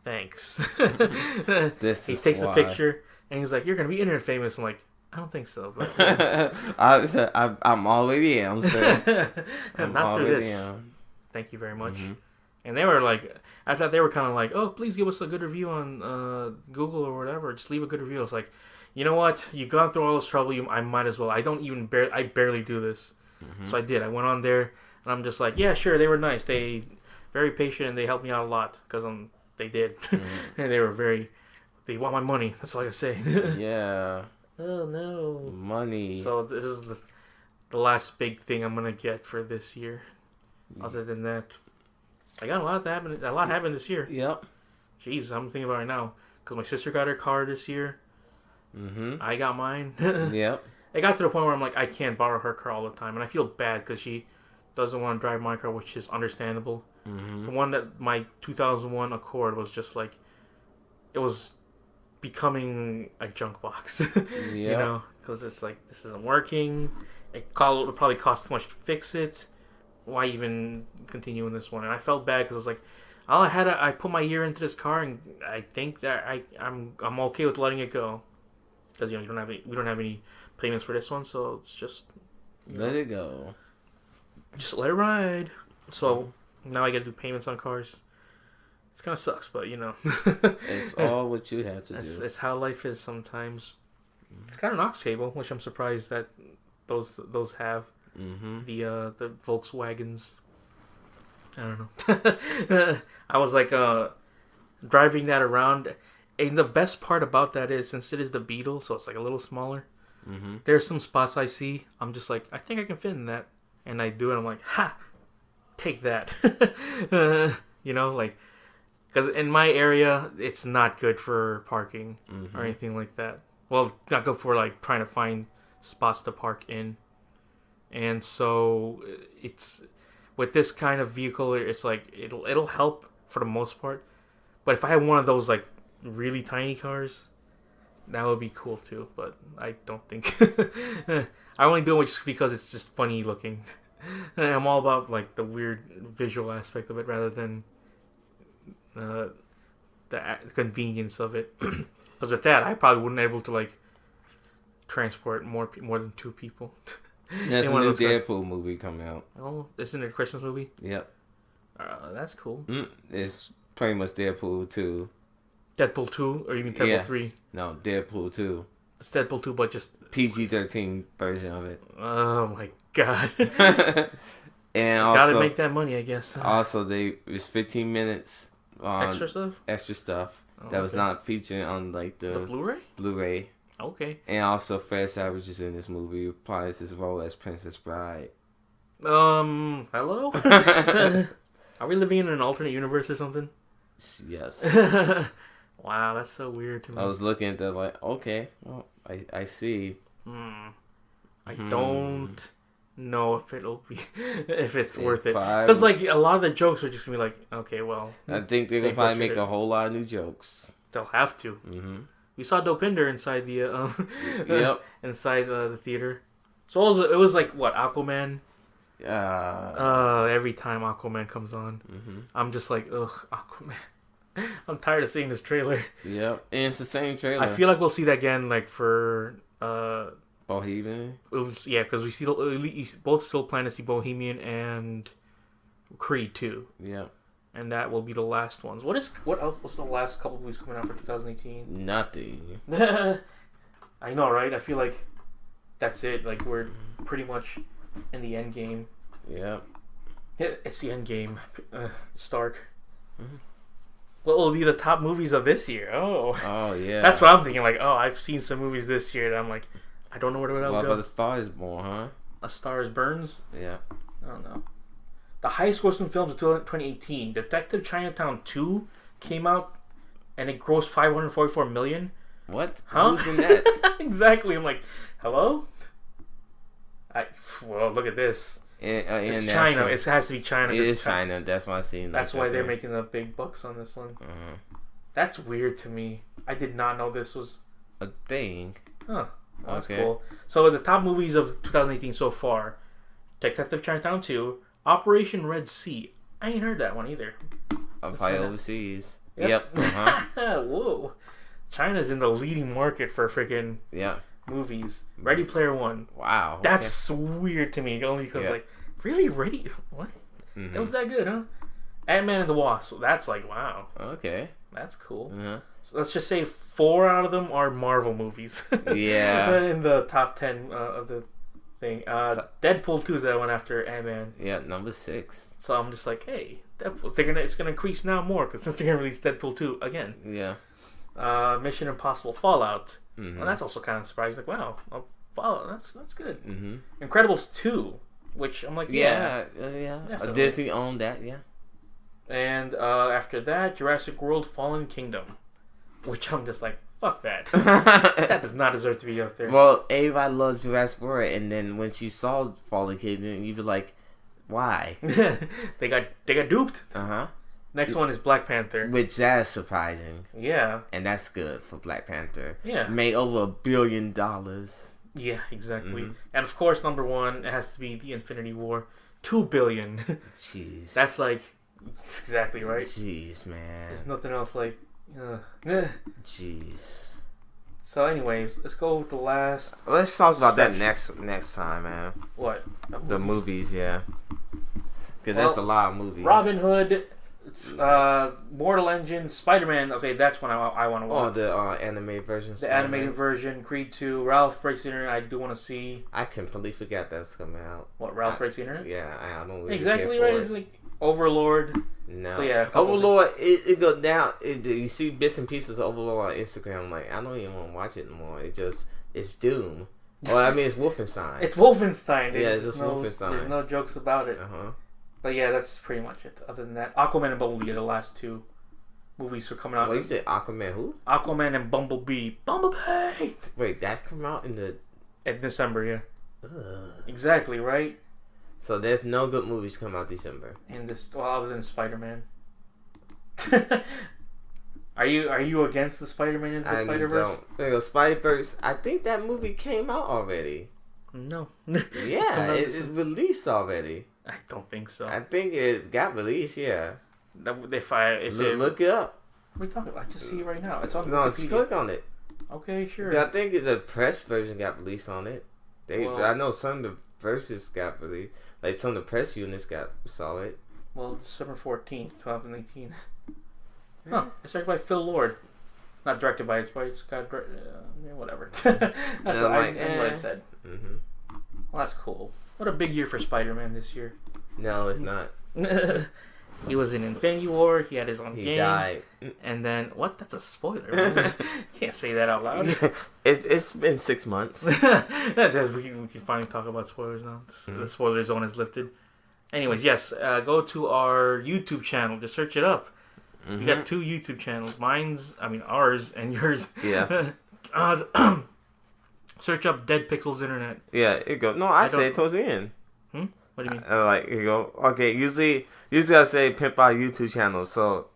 thanks. He takes a picture, and he's like, you're gonna be internet famous. I'm like, I don't think so, but I'm already am, sir. Not through this. Thank you very much. And they were like, I thought they were kind of like, oh, please give us a good review on Google or whatever. Just leave a good review. It's like, you know what? You've gone through all this trouble. I might as well. I barely do this. So I did. I went on there, and I'm just like, yeah, sure. They were nice. They very patient, and they helped me out a lot because they did. And they want my money. That's all I can say. Yeah. Oh no. Money. So this is the last big thing I'm gonna get for this year. Other than that, I got a lot happened this year. Yep. Jeez, I'm thinking about it right now because my sister got her car this year. I got mine. Yep. It got to the point where I'm like, I can't borrow her car all the time, and I feel bad because she doesn't want to drive my car, which is understandable. The one that my 2001 Accord was just like, it was becoming a junk box. You know, because it's like, this isn't working. It would probably cost too much to fix it. Why even continue in this one? And I felt bad because I was like, I put my year into this car, and I think that I'm okay with letting it go because we don't have any payments for this one, so it's just let it go, just let it ride. So now I got to do payments on cars. It kind of sucks, but it's all what you have to do. It's how life is sometimes. It's got an aux cable, which I'm surprised that those have. The Volkswagens. I don't know. I was like driving that around, and the best part about that is, since it is the Beetle, so it's like a little smaller. There's some spots I see, I'm just like, I think I can fit in that, and I do it. I'm like, ha, take that. Like, because in my area, it's not good for parking or anything like that. Well, not good for like trying to find spots to park in. And so it's with this kind of vehicle, it's like it'll help for the most part. But if I had one of those like really tiny cars, that would be cool too. But I don't think I only do it just because it's just funny looking. I'm all about like the weird visual aspect of it rather than the convenience of it. Because with that, I probably wouldn't be able to like transport more than 2 people. That's a new Deadpool movie coming out. Oh, isn't it a Christmas movie? Yep. That's cool. It's pretty much Deadpool 2. Deadpool 2? Or you mean Deadpool 3? No, Deadpool 2. It's Deadpool 2, but just PG-13 version of it. Oh my god. And also, gotta make that money, I guess. Also, it's 15 minutes. Extra stuff? That was not featured on like the Blu-ray? Blu-ray. Okay. And also, Fred Savage is in this movie. He plays his role as Princess Bride. Hello? Are we living in an alternate universe or something? Yes. Wow, that's so weird to me. I was looking at that like, okay, well, I see. I don't know if it's worth it. Because like a lot of the jokes are just gonna be like, okay, well. I think they're gonna probably make a whole lot of new jokes. They'll have to. We saw Dopinder inside the inside the theater. So it was like what, Aquaman? Every time Aquaman comes on, I'm just like, ugh, Aquaman. I'm tired of seeing this trailer. Yep, and it's the same trailer. I feel like we'll see that again, like for Bohemian. Because we both still plan to see Bohemian and Creed 2. Yeah. And that will be the last ones. What else was the last couple of movies coming out for 2018? Nothing. I know, right? I feel like that's it. Like we're pretty much in the end game. Yeah. It's the end game. Stark. What will be the top movies of this year? Oh yeah. That's what I'm thinking. Like, I've seen some movies this year that I'm like, I don't know where to go. What about A Star Is Born, huh? A Star Is Burns? Yeah. I don't know. The highest grossing films of 2018, Detective Chinatown 2 came out and it grossed $544 million. What? Huh? Who's in that? Exactly. I'm like, hello? Well, look at this. It's China. It has to be China. It is China. That's why I seen. That's why they're making the big bucks on this one. That's weird to me. I did not know this was a thing. Huh. Oh, that's cool. So the top movies of 2018 so far: Detective Chinatown 2, Operation Red Sea. I ain't heard that one either. Fly Overseas. Yep. Whoa. China's in the leading market for freaking movies. Ready Player One. Wow. Okay. That's weird to me. Only because really Ready? What? That was that good, huh? Ant-Man and the Wasp. That's like wow. Okay. That's cool. So let's just say 4 out of them are Marvel movies. In the top 10 of the thing. Deadpool 2 is that one after Ant-Man. Yeah, number 6. So I'm just like, hey, Deadpool. It's gonna increase now more because since they're gonna release Deadpool 2 again. Yeah. Mission Impossible Fallout. Well, that's also kind of surprising. Like, wow, Fallout. That's good. Incredibles 2, which I'm like, yeah. Disney owned that, yeah. And after that, Jurassic World Fallen Kingdom, which I'm just like, fuck that. That does not deserve to be up there. Well, everybody loved Jurassic World, and then when she saw Fallen Kingdom, you were like, why? they got duped. Next one is Black Panther. Which that's surprising. Yeah. And that's good for Black Panther. Yeah. Made over $1 billion. Yeah, exactly. And of course, number 1, it has to be the Infinity War. $2 billion. Jeez. That's like exactly right. Jeez, man. There's nothing else like. Jeez. So, anyways, let's go with the last. Let's talk about that next time, man. What? The movies, yeah. Because that's a lot of movies. Robin Hood, Mortal Engine, Spider-Man. Okay, that's one I want to watch. Oh, the animated version. The animated version, Creed 2, Ralph Breaks the Internet. I do want to see. I completely forgot that's coming out. What, Ralph Breaks the Internet? Yeah, I don't really exactly care for right. it. It's like Overlord. No. So yeah, Overlord. It goes down. You see bits and pieces of Overlord on Instagram. I'm like, I don't even want to watch it anymore. It's Doom. Well, I mean, it's Wolfenstein. It's Wolfenstein. It's just Wolfenstein. There's no jokes about it. But yeah, that's pretty much it. Other than that, Aquaman and Bumblebee are the last 2 movies were coming out. Well, you said Aquaman who? Aquaman and Bumblebee. Bumblebee! Wait, that's coming out in December, yeah. Ugh. Exactly, right? So there's no good movies come out December. Other than Spider-Man. Are you against the Spider-Man into the Spider-Verse? Spider-Verse, I think that movie came out already. No. Yeah, it's released already. I don't think so. I think it got released, yeah. Look it up. What are you talking about? I just see it right now. It's on No, Wikipedia. just click on it. Okay, sure. I think the press version got released on it. I know some of the verses got released. Like some of the press units saw it. Well, December 14th, 2018. Huh. It's directed by Phil Lord. Not directed by it, but it's got whatever. That's what I said. Well, that's cool. What a big year for Spider-Man this year. No, it's not. He was in Infinity War. He had his own game. He died. And then, what? That's a spoiler. Can't say that out loud. It's been 6 months. We can finally talk about spoilers now. The spoiler zone is lifted. Anyways, yes. Go to our YouTube channel. Just search it up. We got 2 YouTube channels. Ours and yours. Yeah. Search up Dead Pixels Internet. Yeah, it go. No, I say it towards the end. What do you mean? You go. Okay, usually I say pimp our YouTube channel. So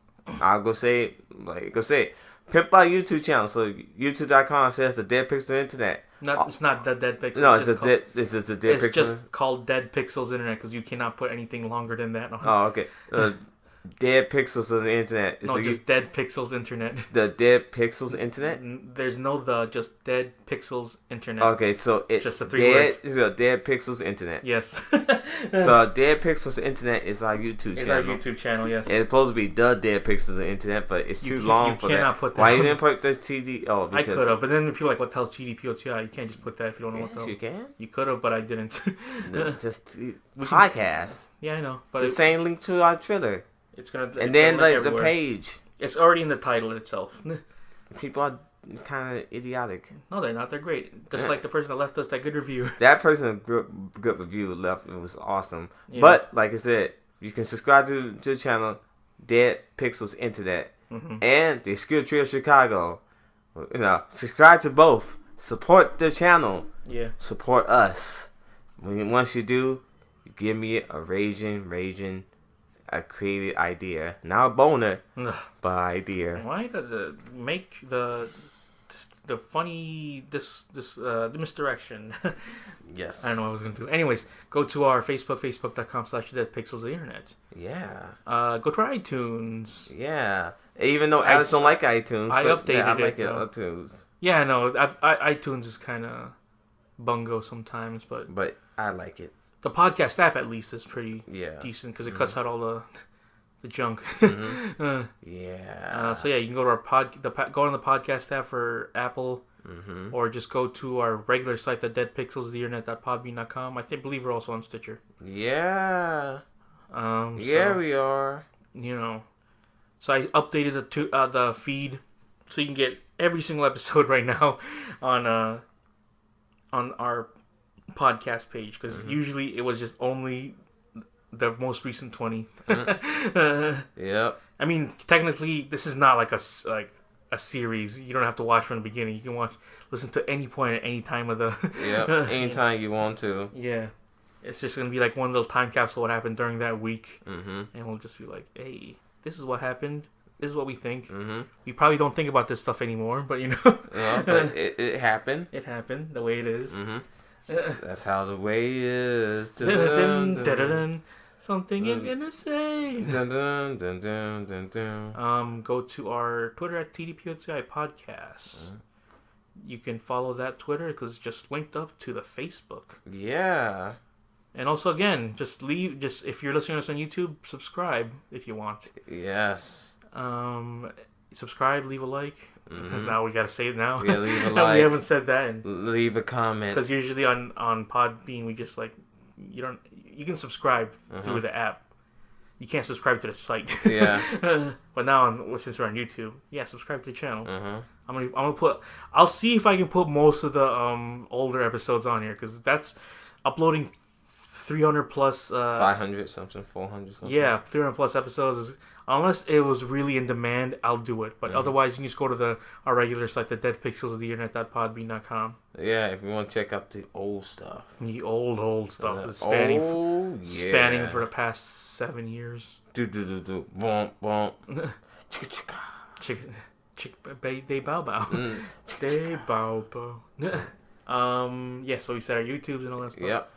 I'll go say it. Pimp our YouTube channel. So youtube.com says the Dead Pixel Internet. It's not the Dead Pixels. No, it's just the Dead Pixel. It's just called Dead Pixels Internet because you cannot put anything longer than that on. Oh, okay. Dead Pixels on the Internet. No, just Dead Pixels Internet. The Dead Pixels Internet? There's no just Dead Pixels Internet. Okay, so it's just the 3 words. It's a Dead Pixels Internet. Yes. So Dead Pixels Internet is our YouTube channel. It's our YouTube channel, yes. It's supposed to be the Dead Pixels Internet, but it's too long for that. You cannot put that. Why you didn't put the TD? Oh, because I could have, but then people are like, what the hell's TDPOTI? You can't just put that if you don't know what the hell. You can? You could have, but I didn't. Just podcast. Yeah, I know. But the same link to our trailer. It's gonna the page. It's already in the title itself. People are kind of idiotic. No, they're not. They're great. Just like the person that left us that good review. That person good review left. It was awesome. Yeah. But like I said, you can subscribe to the channel Dead Pixels Internet and the Skill Trio Chicago. Subscribe to both. Support the channel. Yeah. Support us. Once you do, give me a raging, a creative idea. Not a boner, but idea. Why make the funny the misdirection? Yes. I don't know what I was gonna do. Anyways, go to our facebook.com/deadpixels of the internet. Yeah. Go to our iTunes. Yeah. Even though Alex don't like iTunes, I updated I like it. iTunes. Yeah, no, iTunes is kind of bungo sometimes, but I like it. The podcast app at least is pretty decent because it cuts out all the junk. Yeah. So yeah, you can go to our go on the podcast app for Apple, or just go to our regular site, the deadpixelsoftheinternet.podbean.com. I believe we're also on Stitcher. Yeah. So, we are. You know, so I updated the feed so you can get every single episode right now on our podcast page, because usually it was just only the most recent 20. Yep. I mean, technically, this is not like a series. You don't have to watch from the beginning. You can listen to any point at any time of the. Yep. Anytime you want to. Yeah. It's just gonna be like one little time capsule what happened during that week, and we'll just be like, hey, this is what happened. This is what we think. We probably don't think about this stuff anymore, but you know. But it happened. It happened the way it is. That's how the way is. Something insane. Go to our Twitter at TDPOTI podcast. You can follow that Twitter because it's just linked up to the Facebook. Yeah. And also, again, just if you're listening to us on YouTube, subscribe if you want. Yes. Subscribe, leave a like. Now we gotta say it now. Yeah, leave a like. We haven't said that. Leave a comment. Because usually on Podbean we just you can subscribe through the app. You can't subscribe to the site. Yeah. But now since we're on YouTube, subscribe to the channel. I'm gonna I'll see if I can put most of the older episodes on here, because that's uploading 300 plus 500 something, 400 something. Yeah, 300 plus episodes is, unless it was really in demand, I'll do it. But otherwise, you can just go to our regular site, the deadpixelsoftheinternet.podbean.com. Yeah, if you want to check out the old stuff. The old stuff. Spanning for the past 7 years. Bump. Chicka chicka. They bow bow. They bow bow. So we said our YouTubes and all that stuff. Yep.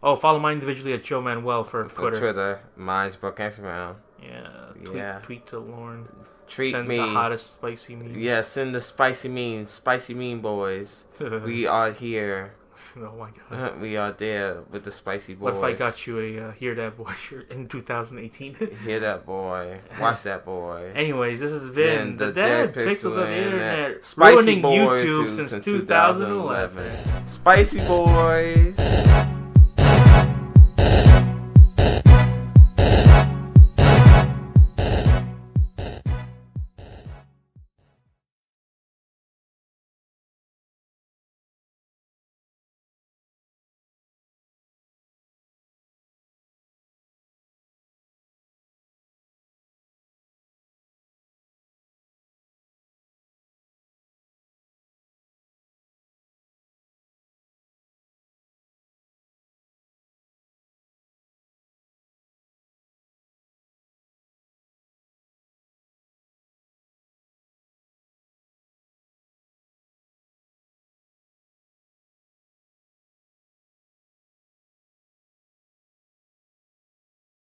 Oh, follow mine individually at Joe Manuel for Twitter. Mine's Broadcast Around. Yeah. Tweet to Lauren. Send the hottest spicy memes. Yeah, send the spicy memes. Spicy meme boys. We are here. Oh my god. We are there with the spicy boys. What if I got you a Hear That Boy shirt in 2018? Hear that boy. Watch that boy. Anyways, this has been the Dead Pixels of the Internet. Spicy ruining boys YouTube since 2011. Spicy boys.